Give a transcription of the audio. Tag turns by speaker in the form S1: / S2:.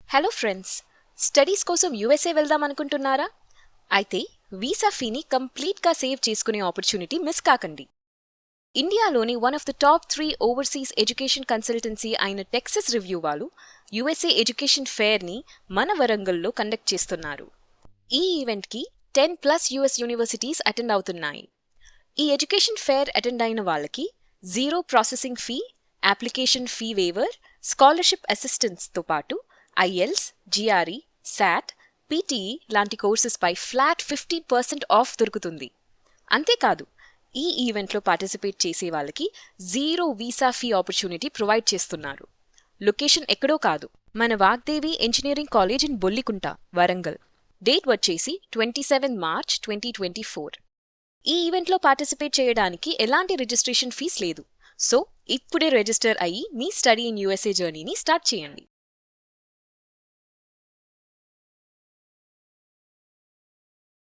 S1: Hello friends, studies కోసం USA వెళ్దాం అనుకుంటున్నారా? అయితే వీసా ఫీని కంప్లీట్గా సేవ్ చేసుకునే ఆపర్చునిటీ మిస్ కాకండి. ఇండియాలోని one of the top 3 overseas education consultancy అయిన టెక్సస్ రివ్యూ వాళ్ళు యూఎస్ఏ ఎడ్యుకేషన్ ఫేర్ని మన వరంగల్లో కండక్ట్ చేస్తున్నారు. ఈ ఈవెంట్కి 10+ యూఎస్ యూనివర్సిటీస్ అటెండ్ అవుతున్నాయి. ఈ ఎడ్యుకేషన్ ఫేర్ అటెండ్ అయిన వాళ్ళకి zero processing fee, application fee waiver, scholarship అసిస్టెన్స్తో పాటు ఐఎల్స్, జిఆర్ఈ, శాట్, పీటీఈ లాంటి కోర్సెస్పై ఫ్లాట్ 50% ఆఫ్ దొరుకుతుంది. అంతేకాదు, ఈ ఈవెంట్లో పార్టిసిపేట్ చేసే వాళ్ళకి zero visa fee opportunity provide చేస్తున్నారు. లొకేషన్ ఎక్కడో కాదు, మన Vagdevi engineering college in Bollikunta, Warangal. Date వచ్చేసి 27 మార్చ్ 2024. ఈ ఈవెంట్లో పార్టిసిపేట్ చేయడానికి ఎలాంటి రిజిస్ట్రేషన్ ఫీజ్ లేదు. సో ఇప్పుడే రిజిస్టర్ అయ్యి మీ స్టడీ ఇన్ యూఎస్ఏ జర్నీని స్టార్ట్ చేయండి.